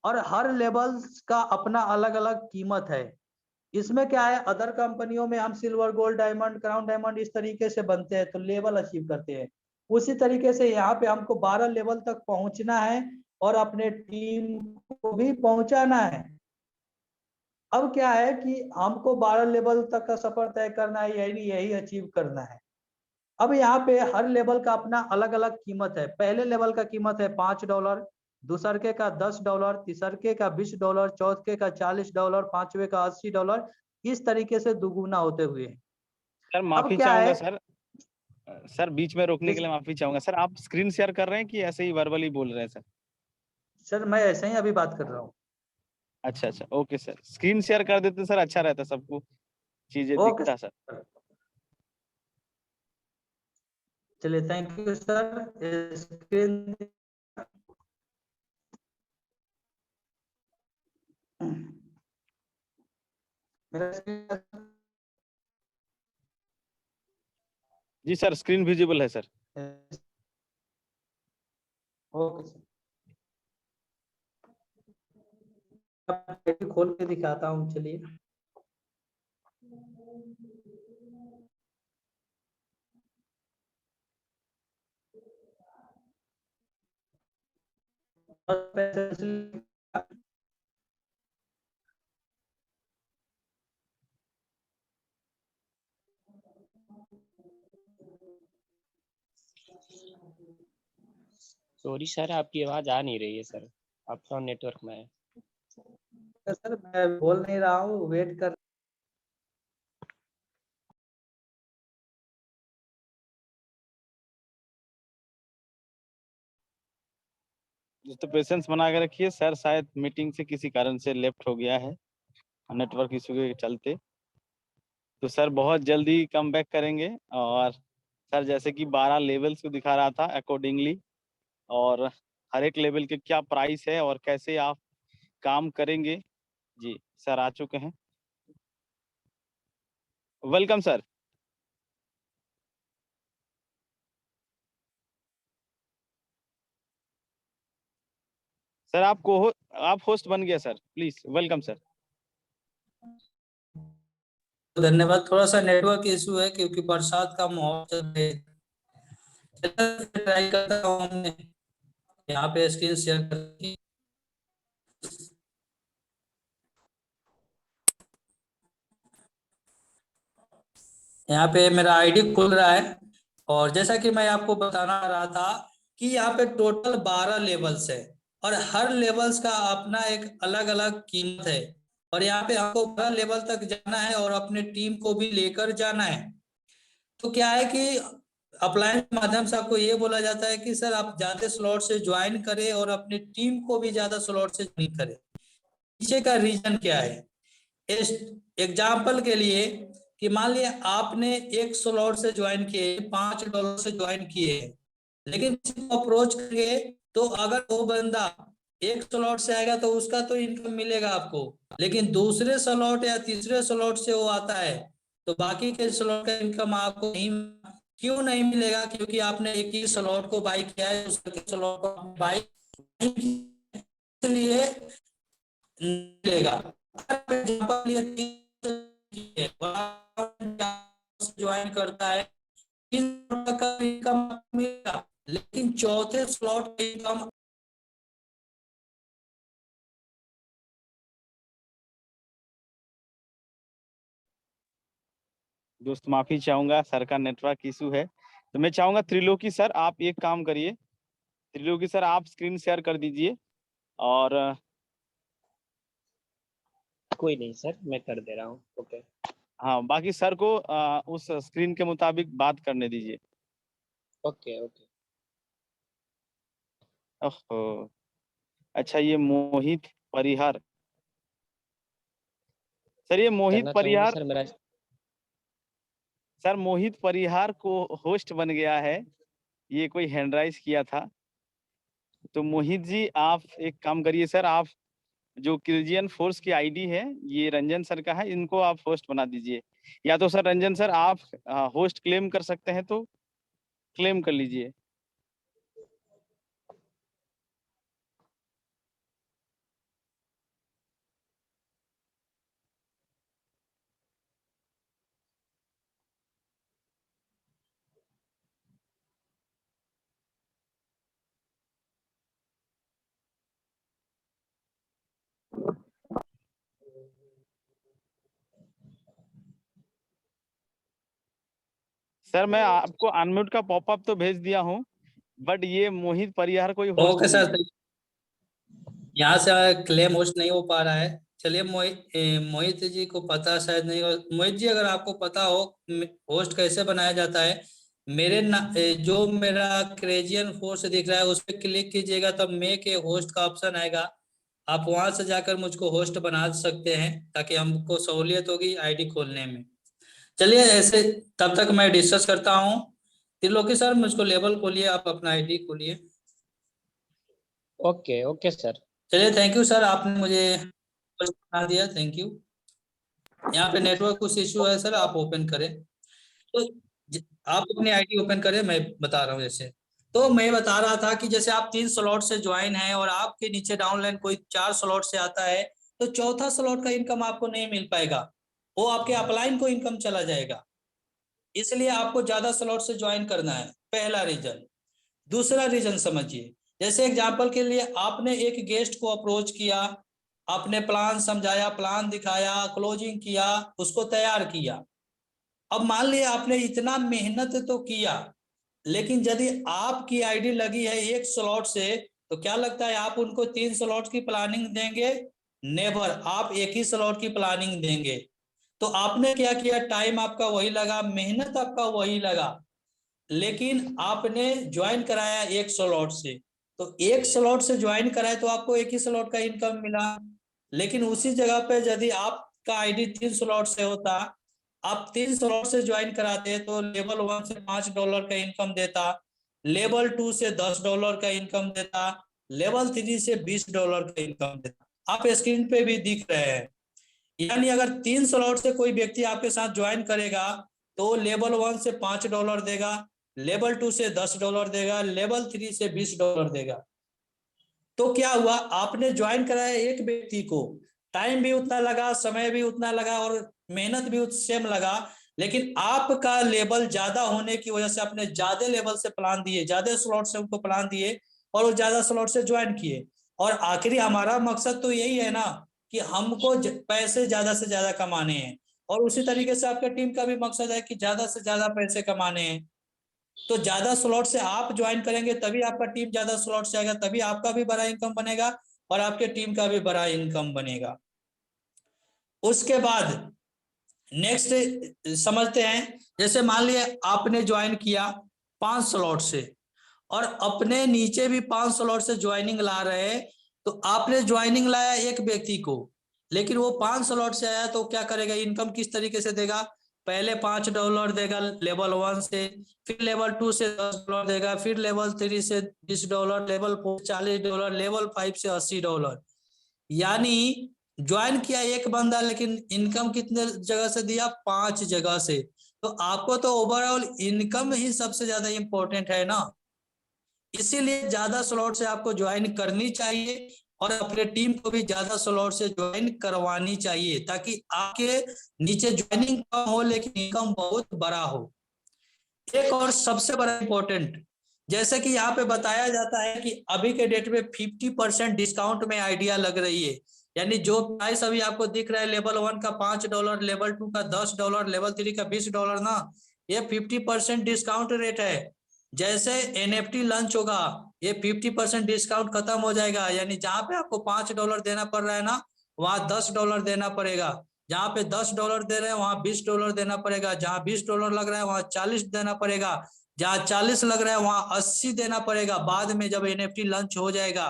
और हर लेवल का अपना अलग अलग कीमत है। इसमें क्या है, अदर कंपनियों में हम silver, gold, diamond, crown diamond इस तरीके से बनते हैं तो लेवल अचीव करते हैं। उसी तरीके से यहाँ पे हमको 12 लेवल तक पहुंचना है और अपने टीम को भी पहुंचाना है। अब क्या है कि हमको 12 लेवल तक का सफर तय करना है, यही अचीव करना है। अब यहाँ पे हर लेवल का अपना अलग अलग कीमत है। पहले लेवल का कीमत है $5, दूसरके का $10, तीसरके का $20, चौथे का $40, पांचवे का $80, इस तरीके से दुगुना होते हुए। सर अब माफी क्या चाहूंगा है सर, सर बीच में रोकने के लिए माफी चाहूंगा सर। आप स्क्रीन शेयर कर रहे हैं कि ऐसे ही वर्बली बोल रहे हैं सर? सर, मैं ऐसे ही अभी बात कर रहा हूँ। अच्छा अच्छा, ओके सर, स्क्रीन शेयर कर देते सर, अच्छा रहता, सबको चीजें ओके दिखता सर। सर, चलिए, थैंक यू सर। स्क्रीन मेरा स्क्रीन, जी सर, स्क्रीन विजिबल है सर। ओके सर, खोल के दिखाता हूँ, चलिए। सॉरी सर, आपकी आवाज आ नहीं रही है सर, आप कौन नेटवर्क में है? सर मैं बोल नहीं रहा हूँ, वेट कर। तो पेशेंस बना के रखिए सर, शायद मीटिंग से किसी कारण से लेफ्ट हो गया है नेटवर्क इशू के चलते। तो सर बहुत जल्दी कम बैक करेंगे। और सर जैसे कि 12 लेवल्स को दिखा रहा था अकॉर्डिंगली, और हर एक लेवल के क्या प्राइस है और कैसे आप काम करेंगे, जी सर आ चुके हैं। Welcome sir. सर आप होस्ट बन गया सर, प्लीज वेलकम सर। धन्यवाद। थोड़ा सा नेटवर्क इशू है क्योंकि बरसात का माहौल चल रहा है। ट्राई करता हूँ, हमने यहाँ पे स्क्रीन शेयर करके, यहाँ पे मेरा आईडी खुल रहा है। और जैसा कि मैं आपको बताना रहा था कि यहाँ पे टोटल 12 लेवल्स है और हर लेवल्स का अपना एक अलग अलग कीमत है। और यहाँ पे आपको 12 लेवल तक जाना है और अपने टीम को भी लेकर जाना है। तो क्या है कि अप्लायंस के माध्यम से आपको ये बोला जाता है कि सर आप ज्यादा स्लॉट से ज्वाइन करें और अपनी टीम को भी ज्यादा स्लॉट से ज्वाइन करें। पीछे का रीजन क्या है, एग्जाम्पल के लिए, कि मान लिया आपने एक स्लॉट से ज्वाइन किए, $5 से ज्वाइन किए, लेकिन किसी को अप्रोच करेंगे तो अगर वो बंदा एक स्लॉट से आएगा तो उसका तो इनकम मिलेगा आपको, लेकिन दूसरे स्लॉट या तीसरे स्लॉट से वो आता है तो बाकी के स्लॉट का इनकम आपको नहीं। क्यों नहीं मिलेगा? क्योंकि आपने एक ही स्लॉट को बाई किया है, दूसरे स्लॉट को बाई इसलिए मिलेगा। ज्वाइन करता है इनकम मिलेगा, लेकिन चौथे स्लॉट का इनकम दोस्त माफी चाहूंगा, सर का नेटवर्क इशू है। तो मैं चाहूंगा त्रिलोकी सर आप एक काम करिए, त्रिलोकी सर आप स्क्रीन शेयर कर दीजिए और कोई नहीं सर, मैं कर दे रहा हूँ। ओके। हाँ बाकी सर को उस स्क्रीन के मुताबिक बात करने दीजिए। Okay okay. ओहो, अच्छा ये मोहित परिहार, सर ये मोहित करना चाहूंगा परिहार, सर मेरा। सर मोहित परिहार को होस्ट बन गया है, ये कोई हैंडराइज किया था। तो मोहित जी आप एक काम करिए सर, आप जो क्रिजियन फोर्स की आईडी है ये रंजन सर का है, इनको आप होस्ट बना दीजिए। या तो सर रंजन सर आप होस्ट क्लेम कर सकते हैं तो क्लेम कर लीजिए। सर मैं आपको अनम्यूट का पॉपअप तो भेज दिया हूँ, बट ये मोहित परिहार कोई होस्ट ओके नहीं सर, है। यहाँ से क्लेम होस्ट नहीं हो पा रहा है। चलिए मोहित जी को पता शायद नहीं हो। मोहित जी अगर आपको पता हो होस्ट कैसे बनाया जाता है, जो मेरा क्रेजियन फोर्स दिख रहा है उस पर क्लिक कीजिएगा, तब मेक ए होस्ट का ऑप्शन आएगा। आप वहां से जाकर मुझको होस्ट बना सकते हैं ताकि हमको सहूलियत होगी आईडी खोलने में। चलिए ऐसे, तब तक मैं डिस्कस करता हूँ। त्रिलोकी सर मुझको लेबल खोलिए, आप अपना आईडी खोलिए। Okay okay sir. चलिए थैंक यू सर, आपने मुझे बना दिया, थैंक यू। यहाँ पे नेटवर्क कुछ इश्यू है सर, आप ओपन करें। तो आप अपनी आईडी ओपन करें, मैं बता रहा हूँ जैसे। तो मैं बता रहा था कि जैसे आप 3 स्लॉट से ज्वाइन हैं और आपके नीचे डाउनलाइन कोई 4 स्लॉट से आता है, तो चौथा स्लॉट का इनकम आपको नहीं मिल पाएगा, वो आपके अपलाइन को इनकम चला जाएगा। इसलिए आपको ज्यादा स्लॉट से ज्वाइन करना है, पहला रीजन। दूसरा रीजन समझिए, जैसे एग्जांपल के लिए आपने एक गेस्ट को अप्रोच किया, आपने प्लान समझाया, प्लान दिखाया, क्लोजिंग किया, उसको तैयार किया। अब मान लिया आपने इतना मेहनत तो किया, लेकिन यदि आपकी आईडी लगी है एक स्लॉट से, तो क्या लगता है आप उनको 3 स्लॉट की प्लानिंग देंगे? नेवर, आप एक ही स्लॉट की प्लानिंग देंगे। तो आपने क्या किया, टाइम आपका वही लगा, मेहनत आपका वही लगा, लेकिन आपने ज्वाइन कराया एक स्लॉट से। तो एक स्लॉट से ज्वाइन कराए तो आपको एक ही स्लॉट का इनकम मिला, लेकिन उसी जगह पे यदि आपका आईडी 3 स्लॉट से होता, आप 3 स्लॉट से ज्वाइन कराते तो लेवल 1 से $5 का इनकम देता, लेवल 2 से $10 का इनकम देता, लेवल 3 से $20 का इनकम देता। आप स्क्रीन पे भी दिख रहे हैं। यानी अगर 3 स्लॉट से कोई व्यक्ति आपके साथ ज्वाइन करेगा तो लेवल 1 से $5 देगा, लेवल 2 से $10 देगा, लेवल 3 से $20 देगा। तो क्या हुआ, आपने ज्वाइन कराया एक व्यक्ति को, टाइम भी उतना लगा, समय भी उतना लगा और मेहनत भी सेम लगा, लेकिन आपका लेवल ज्यादा होने की वजह से आपने ज्यादा लेवल से प्लान दिए, ज्यादा स्लॉट से उनको प्लान दिए और वो ज्यादा स्लॉट से ज्वाइन किए। और आखिरी हमारा मकसद तो यही है ना कि हमको पैसे ज्यादा से ज्यादा कमाने हैं, और उसी तरीके से आपके टीम का भी मकसद है कि ज्यादा से ज्यादा पैसे कमाने हैं। तो ज्यादा स्लॉट से आप ज्वाइन करेंगे तभी आपका टीम ज्यादा स्लॉट से आएगा, तभी आपका भी बड़ा इनकम बनेगा और आपके टीम का भी बड़ा इनकम बनेगा। उसके बाद नेक्स्ट समझते हैं, जैसे मान लिया आपने ज्वाइन किया 5 स्लॉट से और अपने नीचे भी 5 स्लॉट से ज्वाइनिंग ला रहे हैं, तो आपने ज्वाइनिंग लाया एक व्यक्ति को, लेकिन वो 5 स्लॉट से आया, तो क्या करेगा, इनकम किस तरीके से देगा? पहले $5 देगा लेवल 1 से, फिर लेवल 2 से $10 देगा, फिर लेवल 3 से $20, लेवल 4 $40, लेवल 5 से $80। यानी ज्वाइन किया एक बंदा, लेकिन इनकम कितने जगह से दिया? 5 जगह से। तो आपको तो ओवरऑल इनकम ही सबसे ज्यादा इंपॉर्टेंट है ना, इसीलिए ज्यादा स्लॉट से आपको ज्वाइन करनी चाहिए और अपने टीम को भी ज्यादा स्लॉट से ज्वाइन करवानी चाहिए, ताकि आपके नीचे ज्वाइनिंग कम हो लेकिन इनकम बहुत बड़ा हो। एक और सबसे बड़ा इंपॉर्टेंट, जैसे कि यहाँ पे बताया जाता है कि अभी के डेट में 50% डिस्काउंट में आइडिया लग रही है, यानी जो प्राइस अभी आपको दिख रहा है लेवल 1 का $5, लेवल 2 का $10, लेवल 3 का $20 ना, ये 50% डिस्काउंट रेट है। जैसे NFT लॉन्च होगा ये 50% डिस्काउंट खत्म हो जाएगा, यानी जहां पे आपको $5 देना पड़ रहा है ना, वहां $10 देना पड़ेगा। जहां पे $10 दे रहे हैं वहां $20 देना पड़ेगा। जहां $20 लग रहा है वहां 40 देना पड़ेगा। जहां 40 लग रहा है वहां 80 देना पड़ेगा बाद में जब NFT लॉन्च हो जाएगा।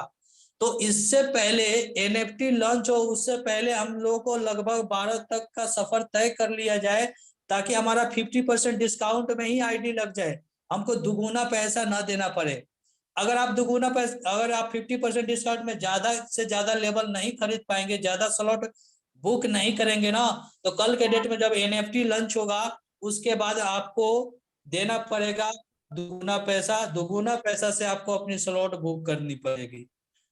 तो इससे पहले NFT लॉन्च हो उससे पहले हम लोगों को लगभग 12 तक का सफर तय कर लिया जाए, ताकि हमारा 50% डिस्काउंट में ही आईडी लग जाए, हमको दुगुना पैसा ना देना पड़े। अगर आप दुगुना पैसा, अगर आप 50% डिस्काउंट में ज्यादा से ज्यादा लेवल नहीं खरीद पाएंगे, ज्यादा स्लॉट बुक नहीं करेंगे ना, तो कल के डेट में जब NFT लॉन्च होगा उसके बाद आपको देना पड़ेगा दुगुना पैसा। दुगुना पैसा से आपको अपनी स्लॉट बुक करनी पड़ेगी।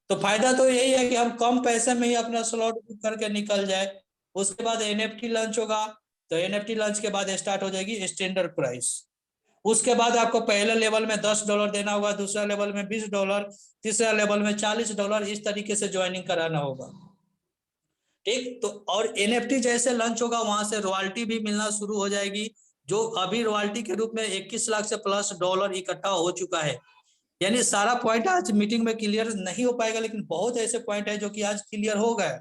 तो फायदा तो यही है कि हम कम पैसे में ही अपना स्लॉट बुक करके निकल जाए। उसके बाद NFT लॉन्च होगा, तो NFT लॉन्च के बाद स्टार्ट हो जाएगी स्टैंडर्ड प्राइस। उसके बाद आपको पहले लेवल में $10 देना होगा, दूसरा लेवल में $20, तीसरा लेवल में $40, इस तरीके से ज्वाइनिंग कराना होगा। ठीक, तो और NFT जैसे लॉन्च होगा वहां से रॉयल्टी भी मिलना शुरू हो जाएगी, जो अभी रॉयल्टी के रूप में 21 लाख से प्लस डॉलर इकट्ठा हो चुका है। यानी सारा पॉइंट आज मीटिंग में क्लियर नहीं हो पाएगा, लेकिन बहुत ऐसे पॉइंट है जो कि आज क्लियर हो गए।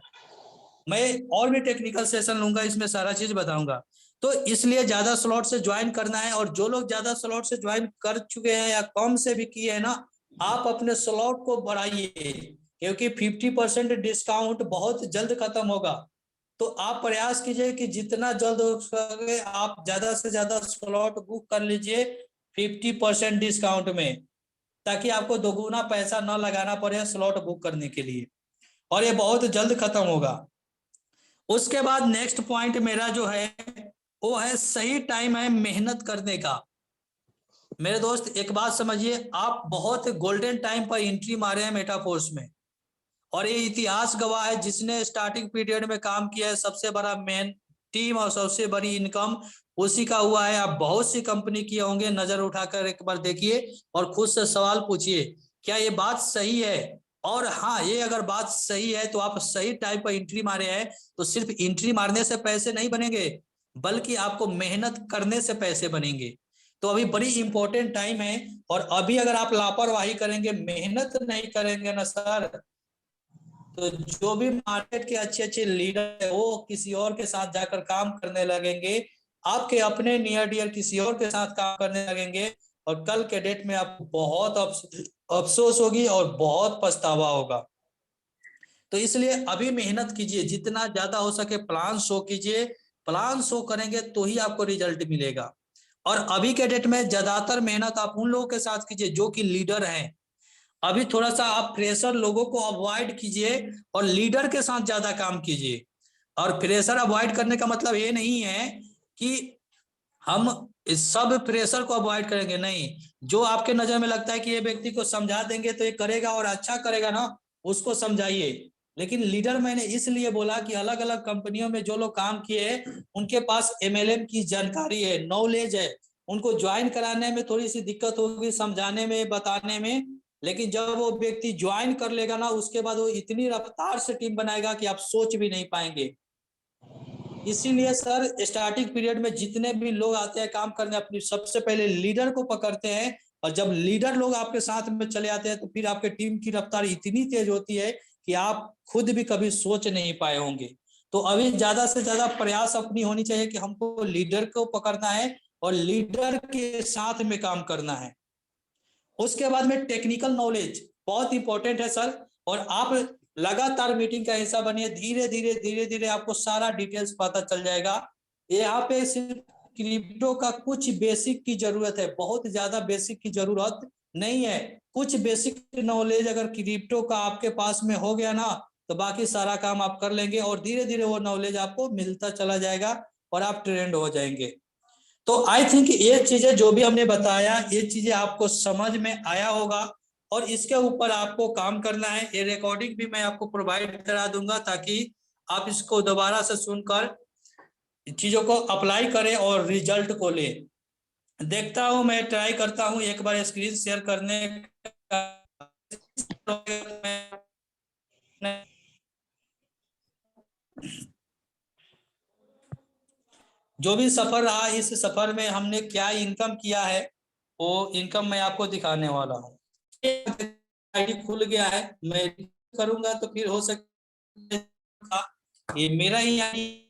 मैं और भी टेक्निकल सेशन लूंगा, इसमें सारा चीज बताऊंगा। तो इसलिए ज्यादा स्लॉट से ज्वाइन करना है, और जो लोग ज्यादा स्लॉट से ज्वाइन कर चुके हैं या कम से भी किए हैं ना, आप अपने स्लॉट को बढ़ाइए, क्योंकि 50% डिस्काउंट बहुत जल्द खत्म होगा। तो आप प्रयास कीजिए कि जितना जल्द हो सके आप ज्यादा से ज्यादा स्लॉट बुक कर लीजिए 50% डिस्काउंट में, ताकि आपको दोगुना पैसा न लगाना पड़े स्लॉट बुक करने के लिए, और ये बहुत जल्द खत्म होगा। उसके बाद नेक्स्ट पॉइंट मेरा जो है वो है सही टाइम है मेहनत करने का। मेरे दोस्त एक बात समझिए, आप बहुत गोल्डन टाइम पर एंट्री मारे हैं मेटाफोर्स में, और ये इतिहास गवाह है, जिसने स्टार्टिंग पीरियड में काम किया है सबसे बड़ा मेन टीम और सबसे बड़ी इनकम उसी का हुआ है। आप बहुत सी कंपनी किए होंगे, नजर उठाकर एक बार देखिए और खुद से सवाल पूछिए क्या ये बात सही है। और हाँ, ये अगर बात सही है तो आप सही टाइम पर एंट्री मारे हैं, तो सिर्फ एंट्री मारने से पैसे नहीं बनेंगे, बल्कि आपको मेहनत करने से पैसे बनेंगे। तो अभी बड़ी इंपॉर्टेंट टाइम है, और अभी अगर आप लापरवाही करेंगे, मेहनत नहीं करेंगे ना सर, तो जो भी मार्केट के अच्छे अच्छे लीडर है वो किसी और के साथ जाकर काम करने लगेंगे, आपके अपने नियर डियर किसी और के साथ काम करने लगेंगे, और कल के डेट में आपको बहुत अफसोस होगी और बहुत पछतावा होगा। तो इसलिए अभी मेहनत कीजिए, जितना ज्यादा हो सके प्लान शो कीजिए। प्लान शो करेंगे तो ही आपको रिजल्ट मिलेगा। और अभी के डेट में ज्यादातर मेहनत आप उन लोगों के साथ कीजिए जो कि लीडर हैं। अभी थोड़ा सा आप प्रेशर लोगों को अवॉइड कीजिए और लीडर के साथ ज्यादा काम कीजिए। और प्रेशर अवॉइड करने का मतलब ये नहीं है कि हम इस सब प्रेशर को अवॉइड करेंगे, नहीं। जो आपके नजर में लगता है कि ये व्यक्ति को समझा देंगे तो ये करेगा और अच्छा करेगा ना, उसको समझाइए। लेकिन लीडर मैंने इसलिए बोला कि अलग अलग कंपनियों में जो लोग काम किए हैं उनके पास MLM की जानकारी है, नॉलेज है, उनको ज्वाइन कराने में थोड़ी सी दिक्कत होगी, समझाने में, बताने में, लेकिन जब वो व्यक्ति ज्वाइन कर लेगा ना उसके बाद वो इतनी रफ्तार से टीम बनाएगा कि आप सोच भी नहीं पाएंगे। इसीलिए सर स्टार्टिंग पीरियड में जितने भी लोग आते हैं काम करने, अपनी सबसे पहले लीडर को पकड़ते हैं, और जब लीडर लोग आपके साथ में चले आते हैं तो फिर आपके टीम की रफ्तार इतनी तेज होती है कि आप खुद भी कभी सोच नहीं पाए होंगे। तो अभी ज्यादा से ज्यादा प्रयास अपनी होनी चाहिए कि हमको लीडर को पकड़ना है और लीडर के साथ में काम करना है। उसके बाद में टेक्निकल नॉलेज बहुत इंपॉर्टेंट है सर, और आप लगातार मीटिंग का हिस्सा बनिए, धीरे धीरे धीरे धीरे आपको सारा डिटेल्स पता चल जाएगा। यहाँ पे सिर्फ क्रिप्टो का कुछ बेसिक की जरूरत है, बहुत ज्यादा बेसिक की जरूरत नहीं है। कुछ बेसिक नॉलेज अगर क्रिप्टो का आपके पास में हो गया ना, तो बाकी सारा काम आप कर लेंगे, और धीरे धीरे वो नॉलेज आपको मिलता चला जाएगा और आप ट्रेंड हो जाएंगे। तो आई थिंक ये चीजें जो भी हमने बताया ये चीजें आपको समझ में आया होगा, और इसके ऊपर आपको काम करना है। ये रिकॉर्डिंग भी मैं आपको प्रोवाइड करा दूंगा ताकि आप इसको दोबारा से सुनकर चीजों को अप्लाई करें और रिजल्ट को ले। देखता हूं, मैं ट्राई करता हूं एक बार स्क्रीन शेयर करने का। जो भी सफर रहा, इस सफर में हमने क्या इनकम किया है वो इनकम मैं आपको दिखाने वाला हूँ। आईडी खुल गया है, मैं करूंगा तो फिर हो सकता है ये मेरा ही आईडी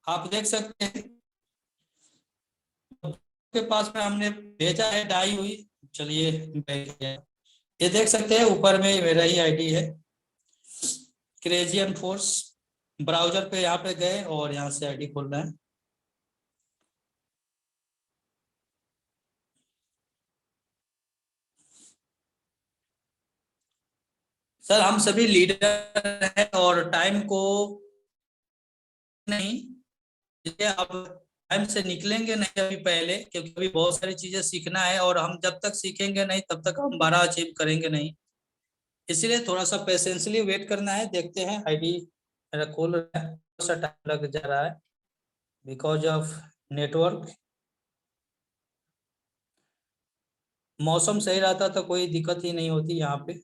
आप देख सकते हैं के पास में हमने भेजा है डाई हुई। चलिए ये देख सकते हैं ऊपर में मेरा ही आईडी है क्रेजियन फोर्स। ब्राउजर पे यहाँ पे गए और यहाँ से आईडी खोलना है। सर हम सभी लीडर हैं और टाइम को नहीं, इसलिए आप टाइम से निकलेंगे नहीं अभी पहले, क्योंकि अभी बहुत सारी चीजें सीखना है और हम जब तक सीखेंगे नहीं तब तक हम बड़ा अचीव करेंगे नहीं। इसलिए थोड़ा सा पेशेंसली वेट करना है। देखते हैं आईडी मेरा खोल रहा है, थोड़ा सा टाइम लग जा रहा है बिकॉज ऑफ नेटवर्क। मौसम सही रहता तो कोई दिक्कत ही नहीं होती यहाँ पे।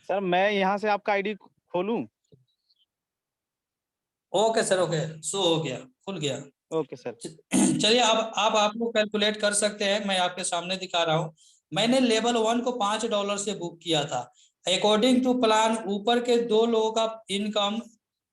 सर मैं यहाँ से आपका आईडी खोलूं? ओके सर, ओके शो हो गया, खुल गया। Okay sir. चलिए अब आप लोग कैलकुलेट कर सकते हैं, मैं आपके सामने दिखा रहा हूँ। मैंने लेवल 1 को $5 से बुक किया था। अकॉर्डिंग टू प्लान ऊपर के 2 लोगों का इनकम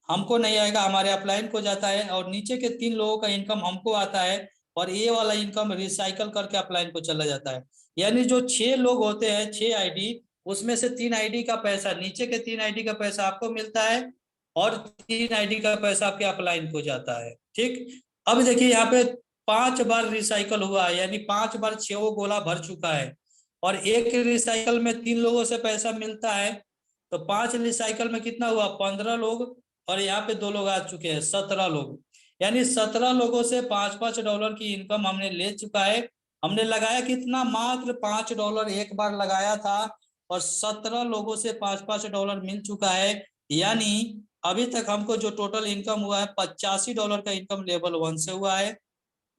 हमको नहीं आएगा, हमारे अपलाइन को जाता है, और नीचे के 3 लोगों का इनकम हमको आता है, और ये वाला इनकम रिसाइकल करके अपलाइन को चला जाता है। यानी जो 6 लोग होते हैं, 6 आईडी, उसमें से 3 आईडी का पैसा, नीचे के 3 आईडी का पैसा आपको मिलता है और 3 आईडी का पैसा आपके अपलाइन को जाता है। ठीक, अब देखिए यहाँ पे 5 बार रिसाइकल हुआ है, यानी 5 बार 6 गोला भर चुका है, और एक रिसाइकल में 3 लोगों से पैसा मिलता है, तो 5 रिसाइकल में कितना हुआ, 15 लोग, और यहाँ पे 2 लोग आ चुके हैं, 17 लोग। यानी 17 लोगों से $5 की इनकम हमने ले चुका है। हमने लगाया कितना, मात्र $5 एक बार लगाया था, और 17 लोगों से $5 मिल चुका है। यानी अभी तक हमको जो टोटल इनकम हुआ है $85 का इनकम लेवल 1 से हुआ है।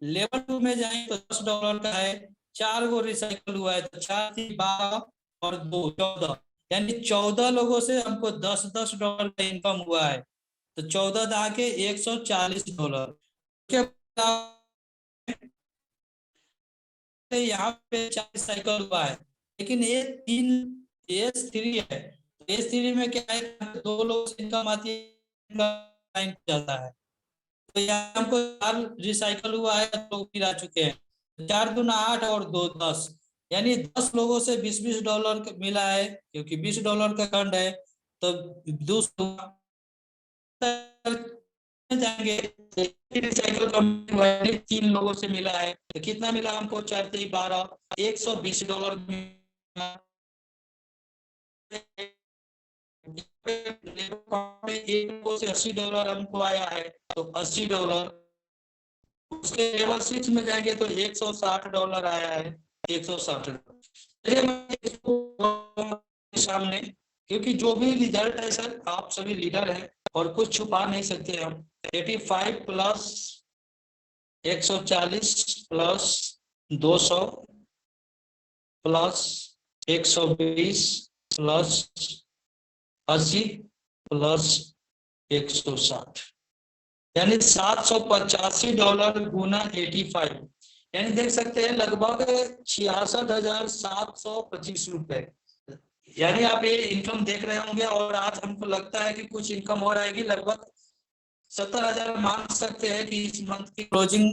लेवल 2 में जाए तो $10 का है, 4 गो रिसाइकल हुआ है, तो 4 3 12 और 2 14, यानी 14 लोगों से हमको $10 का इनकम हुआ है। तो 14 दहा के $140। यहाँ पे 4 रिसाइकल हुआ है, लेकिन ये 3 S3 है। S3 में क्या है, 2 लोगों से इनकम आती है, जाता है। तो यहाँ हमको 4 रिसाइकल हुआ है, तो फिर आ चुके हैं 4 दूना 8 और 2 10, यानी 10 लोगों से $20 मिला है, क्योंकि $20 का खंड है। तो दूसरा जाएंगे, रिसाइकल कंप्लीट हुआ है, 3 लोगों से मिला है, तो कितना मिला हमको, 4 3 12, $120 मिला। एक लोगों से $80 हमको आया है, तो $80। उसके लेवल 6 में जाएंगे तो $160 आया है, $160। सामने, क्योंकि जो भी रिजल्ट है सर, आप सभी लीडर हैं और कुछ छुपा नहीं सकते हम। 85 plus 140 plus 200 plus 120 plus 80 plus 160, यानी $785 गुना 85, यानी देख सकते हैं लगभग 66,725 रुपए। यानी आप ये इनकम देख रहे होंगे, और आज हमको लगता है कि कुछ इनकम और आएगी, लगभग 70,000 मान सकते हैं कि इस मंथ की क्लोजिंग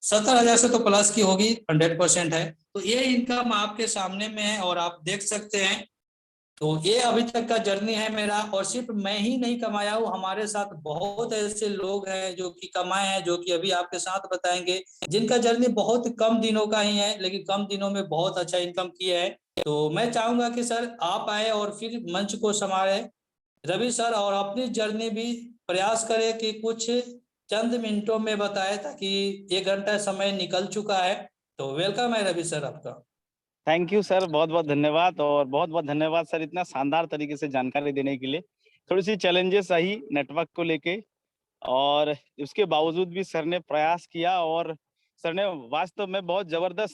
70,000 से तो प्लस की होगी, 100% है। तो ये इनकम आपके सामने में है और आप देख सकते हैं। तो ये अभी तक का जर्नी है मेरा, और सिर्फ मैं ही नहीं कमाया हूँ, हमारे साथ बहुत ऐसे लोग हैं जो कि कमाए हैं, जो कि अभी आपके साथ बताएंगे, जिनका जर्नी बहुत कम दिनों का ही है, लेकिन कम दिनों में बहुत अच्छा इनकम किया है। तो मैं चाहूंगा कि सर आप आए और फिर मंच को संभाले रवि सर, और अपनी जर्नी भी प्रयास करें कि कुछ चंद मिनटों में बताए, ताकि 1 घंटा समय निकल चुका है। तो वेलकम है रवि सर आपका। थैंक यू सर, बहुत बहुत धन्यवाद, और बहुत बहुत धन्यवाद सर इतना शानदार तरीके से जानकारी देने के लिए। थोड़ी सी चैलेंजेस आई नेटवर्क को लेके, और उसके बावजूद भी सर ने प्रयास किया, और सर ने वास्तव में बहुत जबरदस्त